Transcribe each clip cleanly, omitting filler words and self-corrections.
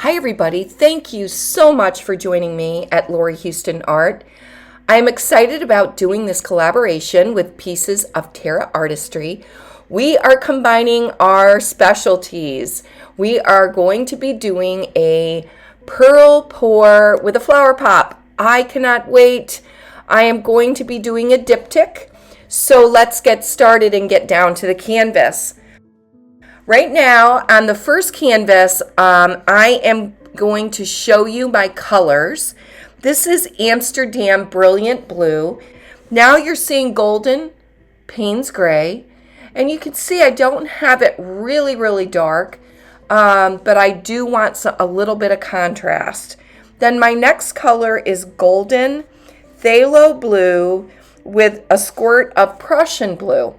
Hi everybody, thank you so much for joining me at Lori Houston Art. I am excited about doing this collaboration with Pieces of Terra Artistry. We are combining our specialties. We are going to be doing a pearl pour with a flower pop. I cannot wait. I am going to be doing a diptych. So let's get started and get down to the canvas. Right now on the first canvas, I am going to show you my colors. This is Amsterdam Brilliant Blue. Now you're seeing golden, Payne's Gray, and you can see I don't have it really dark, but I do want a little bit of contrast. Then my next color is golden, phthalo blue with a squirt of Prussian blue.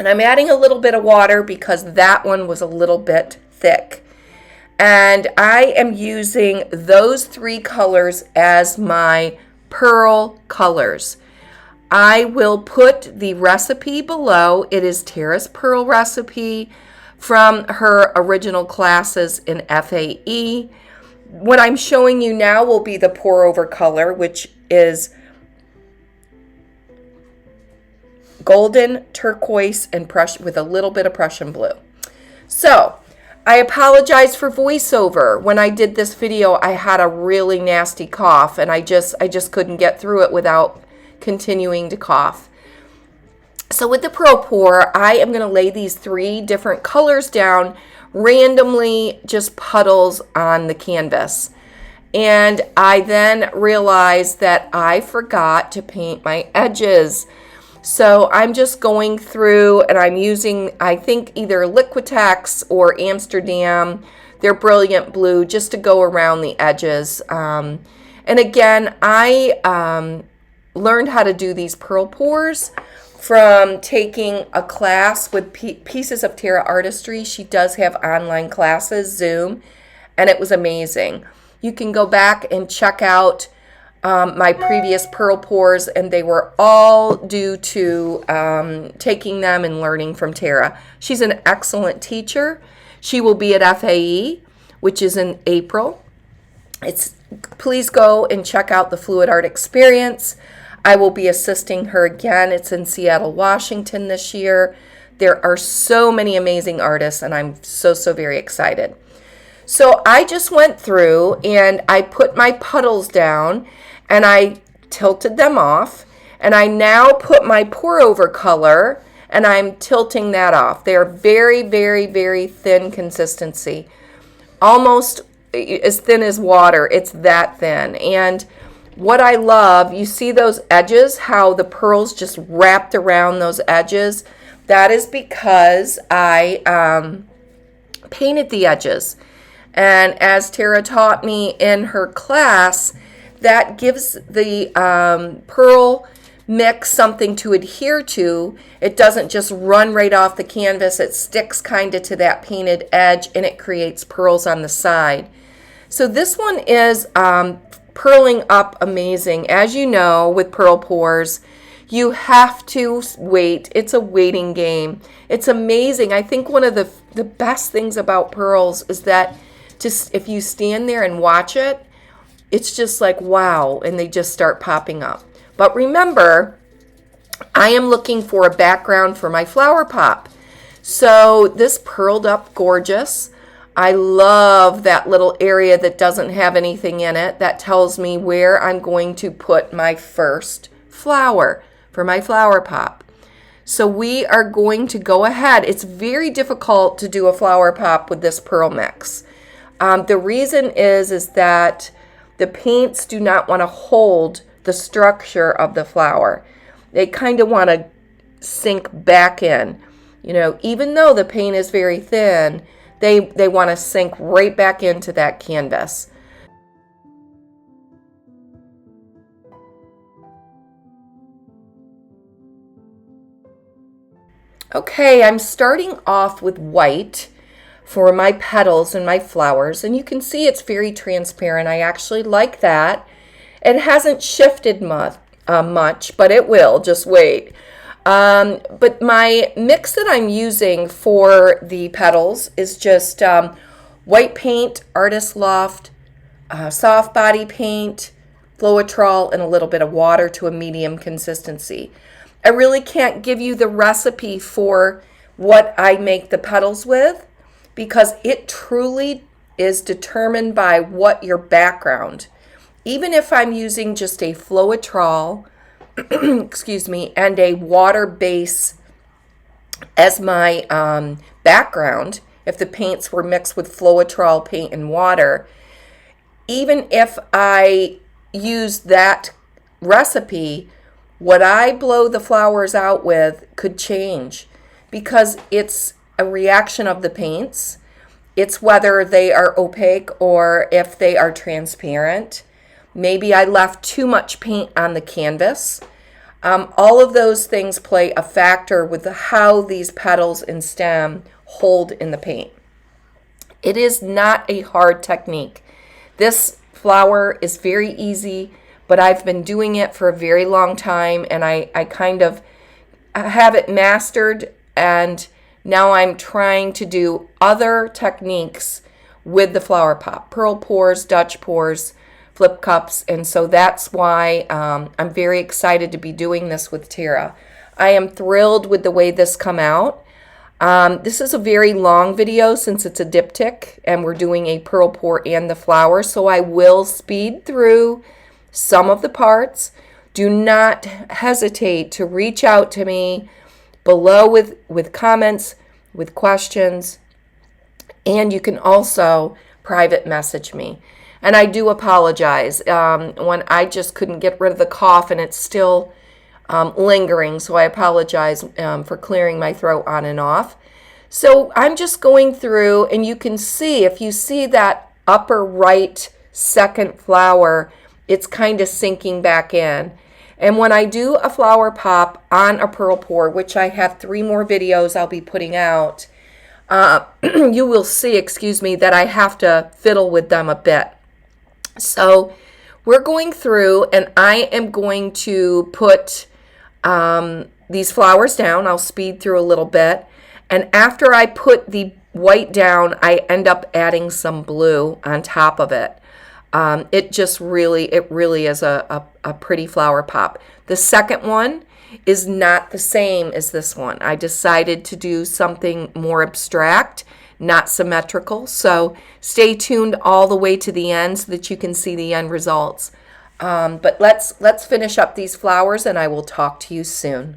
And I'm adding a little bit of water because that one was a little bit thick. And I am using those three colors as my pearl colors. I will put the recipe below. It is Tara's Pearl recipe from her original classes in FAE. What I'm showing you now will be the pour over color, which is golden, turquoise, and with a little bit of Prussian blue. So I apologize for voiceover. When I did this video, I had a really nasty cough, and I just couldn't get through it without continuing to cough. So with the pearl pour, I am going to lay these three different colors down randomly, just puddles on the canvas. And I then realized that I forgot to paint my edges. So I'm just going through and I'm using, I think, either Liquitex or Amsterdam. They're brilliant blue just to go around the edges. And again, I learned how to do these pearl pours from taking a class with Pieces of Terra Artistry. She does have online classes, Zoom, and it was amazing. You can go back and check out my previous pearl pours, and they were all due to taking them and learning from Tara. She's an excellent teacher. She will be at FAE, which is in April. Please go and check out the Fluid Art Experience. I will be assisting her again. It's in Seattle, Washington this year. There are so many amazing artists, and I'm so very excited. So I just went through and I put my puddles down and I tilted them off, and I now put my pour over color and I'm tilting that off. They're very thin consistency, almost as thin as water. It's that thin. And what I love, you see those edges, how the pearls just wrapped around those edges? That is because I painted the edges. And as Tara taught me in her class, that gives the pearl mix something to adhere to. It doesn't just run right off the canvas. It sticks kind of to that painted edge, and it creates pearls on the side. So this one is purling up amazing. As you know, with pearl pours, you have to wait. It's a waiting game. It's amazing. I think one of the best things about pearls is that just if you stand there and watch it, it's just like, wow, and they just start popping up. But remember, I am looking for a background for my flower pop. So this pearled up gorgeous. I love that little area that doesn't have anything in it. That tells me where I'm going to put my first flower for my flower pop. So we are going to go ahead. It's very difficult to do a flower pop with this pearl mix. The reason is that the paints do not want to hold the structure of the flower. They kind of want to sink back in. You know, even though the paint is very thin, they want to sink right back into that canvas. Okay, I'm starting off with white for my petals and my flowers, and you can see it's very transparent. I actually like that. It hasn't shifted much, but it will. Just wait. But my mix that I'm using for the petals is just White paint, Artist Loft, soft body paint, Floetrol, and a little bit of water to a medium consistency. I really can't give you the recipe for what I make the petals with because it truly is determined by what your background. Even if I'm using just a Floetrol, excuse me, and a water base as my background, if the paints were mixed with Floetrol paint and water, even if I use that recipe, what I blow the flowers out with could change because it's a reaction of the paints. It's whether they are opaque or if they are transparent. Maybe I left too much paint on the canvas. All of those things play a factor with how these petals and stem hold in the paint. It is not a hard technique. This flower is very easy, but I've been doing it for a very long time, and I kind of have it mastered, and now I'm trying to do other techniques with the flower pot, pearl pours, Dutch pours, flip cups, and so that's why I'm very excited to be doing this with Tara. I am thrilled with the way this come out. This is a very long video since it's a diptych and we're doing a pearl pour and the flower, so I will speed through some of the parts. Do not hesitate to reach out to me below with comments, with questions, and you can also private message me. And I do apologize when I just couldn't get rid of the cough and it's still lingering, so I apologize for clearing my throat on and off. So I'm just going through, and you can see, if you see that upper right second flower, it's kind of sinking back in. And when I do a flower pop on a pearl pour, which I have 3 more videos I'll be putting out, you will see, excuse me, that I have to fiddle with them a bit. So we're going through, and I am going to put these flowers down. I'll speed through a little bit. And after I put the white down, I end up adding some blue on top of it. It really is a pretty flower pop. The second one is not the same as this one. I decided to do something more abstract, not symmetrical. So stay tuned all the way to the end so that you can see the end results. But let's finish up these flowers and I will talk to you soon.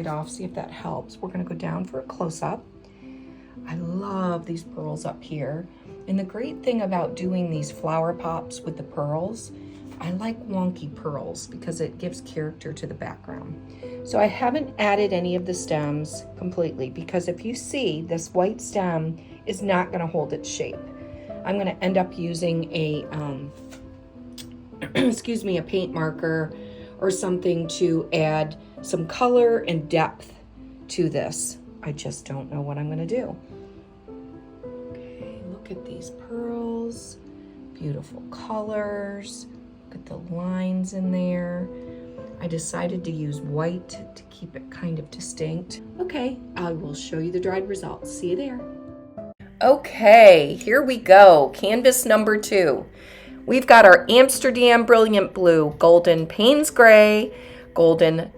Off, see if that helps. We're going to go down for a close-up. I love these pearls up here, and the great thing about doing these flower pops with the pearls, I like wonky pearls because it gives character to the background. So I haven't added any of the stems completely because if you see, this white stem is not going to hold its shape. I'm going to end up using a excuse me, a paint marker or something to add some color and depth to this. I just don't know what I'm going to do. Okay, look at these pearls. Beautiful colors. Look at the lines in there. I decided to use white to keep it kind of distinct. Okay, I will show you the dried results. See you there. Okay, here we go. Canvas number 2. We've got our Amsterdam Brilliant Blue, Golden Payne's Gray, Golden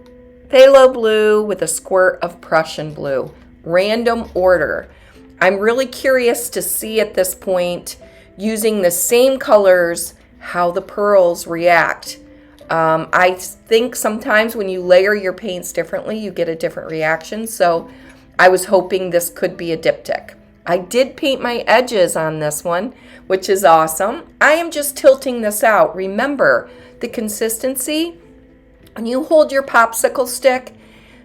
Phthalo Blue with a squirt of Prussian Blue. Random order. I'm really curious to see at this point, using the same colors, how the pearls react. I think sometimes when you layer your paints differently, you get a different reaction. So I was hoping this could be a diptych. I did paint my edges on this one, which is awesome. I am just tilting this out. Remember, the consistency, when you hold your popsicle stick,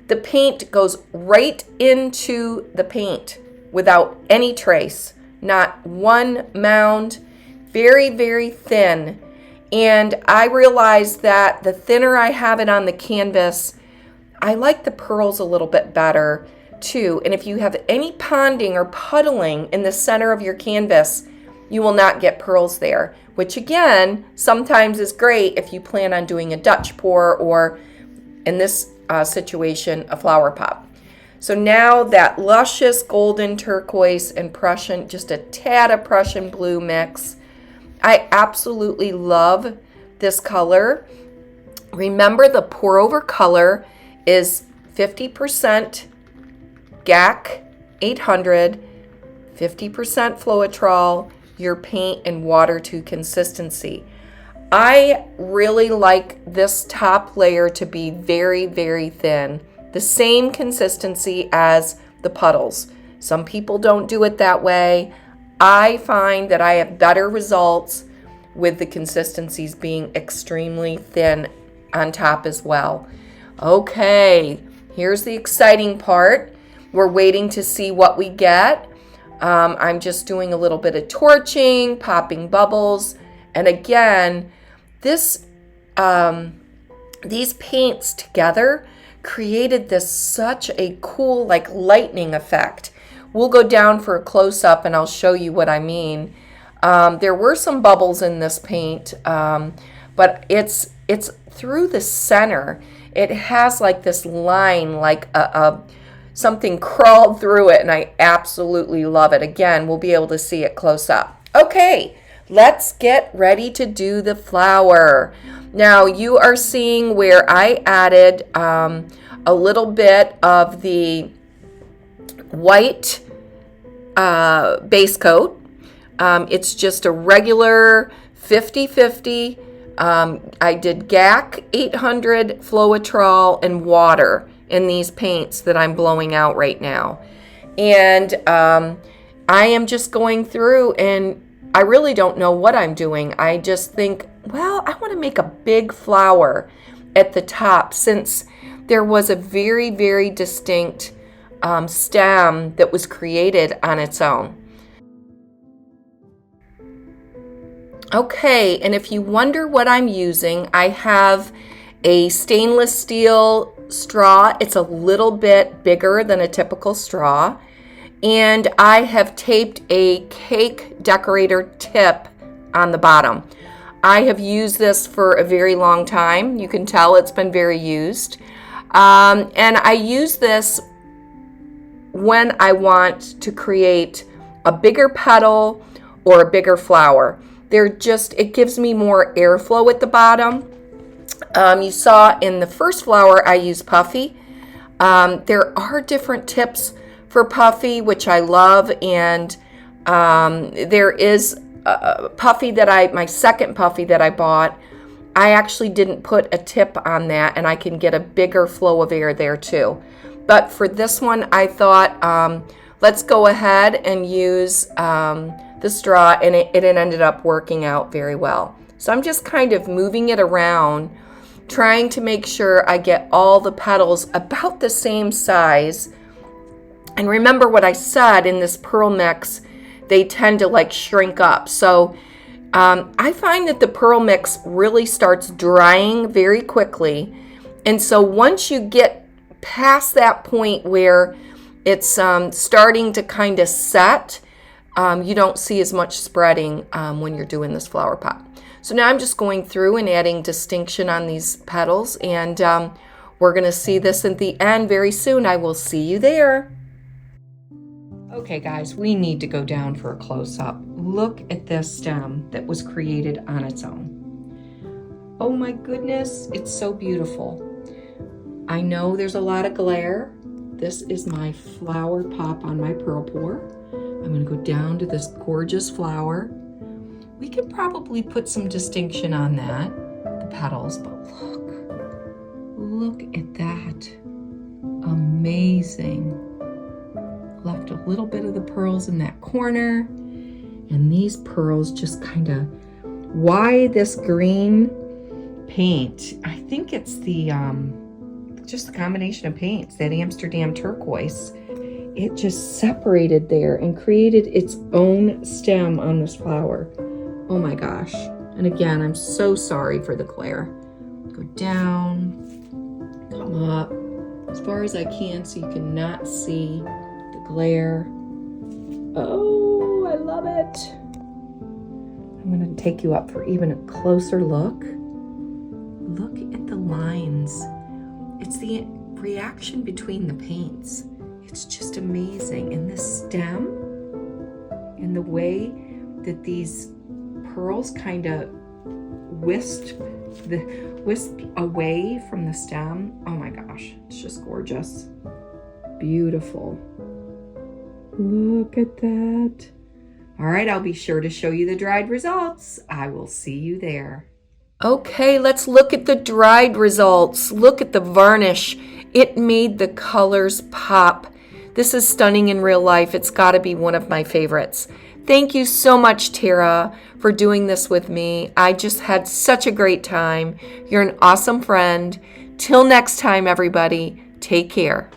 the paint goes right into the paint without any trace, not one mound, very, very thin. And I realized that the thinner I have it on the canvas, I like the pearls a little bit better too. And if you have any ponding or puddling in the center of your canvas, you will not get pearls there, which again, sometimes is great if you plan on doing a Dutch pour or, in this situation, a flower pot. So now that luscious golden turquoise and Prussian, just a tad of Prussian blue mix. I absolutely love this color. Remember, the pour over color is 50% GAC 800, 50% Floetrol, your paint and water to consistency. I really like this top layer to be very, very thin, the same consistency as the puddles. Some people don't do it that way. I find that I have better results with the consistencies being extremely thin on top as well. Okay, here's the exciting part. We're waiting to see what we get. I'm just doing a little bit of torching, popping bubbles. And again, these paints together created this such a cool, like, lightning effect. We'll go down for a close-up and I'll show you what I mean. There were some bubbles in this paint, but it's through the center. It has like this line, like something crawled through it, and I absolutely love it. Again, we'll be able to see it close up. Okay, let's get ready to do the flower. Now you are seeing where I added a little bit of the white base coat. It's just a regular 50-50. I did GAC 800, Floetrol, and water in these paints that I'm blowing out right now. And I am just going through, and I really don't know what I'm doing. I just think, well, I want to make a big flower at the top, since there was a very, very distinct stem that was created on its own. Okay, and if you wonder what I'm using, I have a stainless steel straw. It's a little bit bigger than a typical straw. And I have taped a cake decorator tip on the bottom. I have used this for a very long time. You can tell it's been very used. And I use this when I want to create a bigger petal or a bigger flower. It gives me more airflow at the bottom. You saw in the first flower I used puffy. There are different tips for puffy, which I love, and there is a puffy my second puffy that I bought. I actually didn't put a tip on that, and I can get a bigger flow of air there too. But for this one, I thought, let's go ahead and use the straw, and it ended up working out very well. So I'm just kind of moving it around, trying to make sure I get all the petals about the same size. And remember what I said, in this pearl mix, they tend to like shrink up. So I find that the pearl mix really starts drying very quickly. And so once you get past that point where it's starting to kind of set, you don't see as much spreading when you're doing this flower pot. So now I'm just going through and adding distinction on these petals, and we're going to see this at the end very soon. I will see you there. Okay guys, we need to go down for a close-up. Look at this stem that was created on its own. Oh my goodness, it's so beautiful. I know there's a lot of glare. This is my flower pop on my pearlpour. I'm going to go down to this gorgeous flower. We could probably put some distinction on that, the petals, but look at that. Amazing. Left a little bit of the pearls in that corner, and these pearls just kind of, why this green paint? I think it's the just the combination of paints, that Amsterdam turquoise. It just separated there and created its own stem on this flower. Oh my gosh. And again, I'm so sorry for the glare. Go down, come up. as far as I can so you cannot see the glare. Oh, I love it. I'm going to take you up for even a closer look. Look at the lines. It's the reaction between the paints. It's just amazing. And this stem and the way that these pearls kind of whisked away from the stem. Oh my gosh, it's just gorgeous. Beautiful. Look at that. All right, I'll be sure to show you the dried results. I will see you there. Okay, let's look at the dried results. Look at the varnish. It made the colors pop. This is stunning in real life. It's got to be one of my favorites. Thank you so much, Tara, for doing this with me. I just had such a great time. You're an awesome friend. Till next time, everybody, take care.